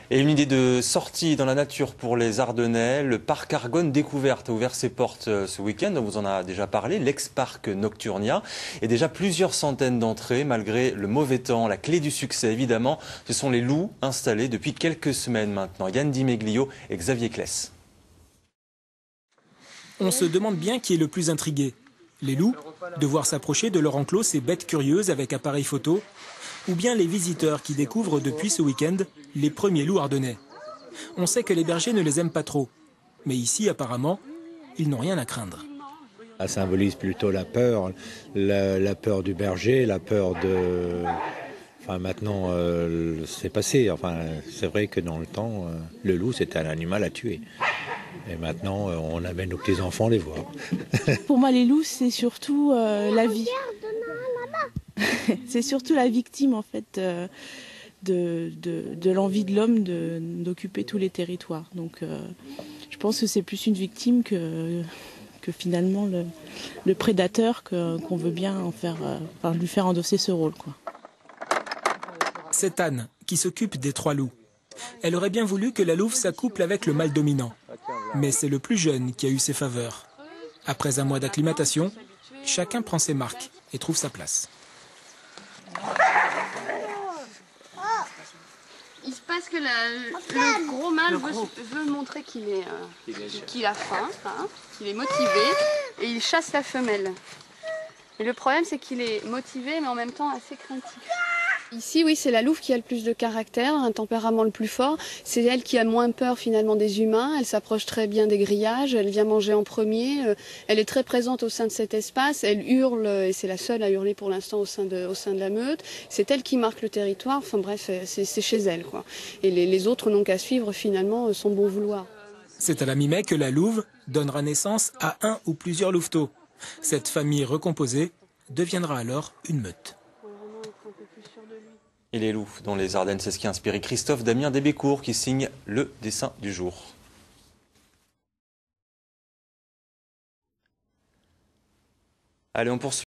Et une idée de sortie dans la nature pour les Ardennais. Le parc Argonne Découverte a ouvert ses portes ce week-end. On vous en a déjà parlé. L'ex-parc Nocturnia. Et déjà plusieurs centaines d'entrées malgré le mauvais temps. La clé du succès, évidemment, ce sont les loups installés depuis quelques semaines maintenant. Yann Dimeglio et Xavier Kless. On se demande bien qui est le plus intrigué. Les loups, de voir s'approcher de leur enclos ces bêtes curieuses avec appareil photo, ou bien les visiteurs qui découvrent depuis ce week-end les premiers loups ardennais. On sait que les bergers ne les aiment pas trop, mais ici apparemment, ils n'ont rien à craindre. Ça symbolise plutôt la peur du berger, la peur de... Enfin maintenant, c'est passé. Enfin, c'est vrai que dans le temps, le loup c'était un animal à tuer. Et maintenant, on amène nos petits-enfants les voir. Pour moi, les loups, c'est surtout la vie. C'est surtout la victime, en fait, de l'envie de l'homme d'occuper tous les territoires. Donc, je pense que c'est plus une victime que finalement le prédateur qu'on veut bien lui faire endosser ce rôle, quoi. C'est Anne qui s'occupe des 3 loups. Elle aurait bien voulu que la louve s'accouple avec le mâle dominant. Mais c'est le plus jeune qui a eu ses faveurs. Après un mois d'acclimatation, chacun prend ses marques et trouve sa place. Il se passe que le gros mâle veut montrer qu'il a faim, hein, qu'il est motivé, et il chasse la femelle. Et le problème, c'est qu'il est motivé, mais en même temps assez craintif. Ici, oui, c'est la louve qui a le plus de caractère, un tempérament le plus fort. C'est elle qui a moins peur finalement des humains. Elle s'approche très bien des grillages, elle vient manger en premier. Elle est très présente au sein de cet espace. Elle hurle, et c'est la seule à hurler pour l'instant au sein de la meute. C'est elle qui marque le territoire. Enfin bref, c'est chez elle, quoi. Et les autres n'ont qu'à suivre finalement son bon vouloir. C'est à la mi-mai que la louve donnera naissance à un ou plusieurs louveteaux. Cette famille recomposée deviendra alors une meute. Et les loups dans les Ardennes, c'est ce qui a inspiré Christophe Damien Desbécourt qui signe le dessin du jour. Allez, on poursuit.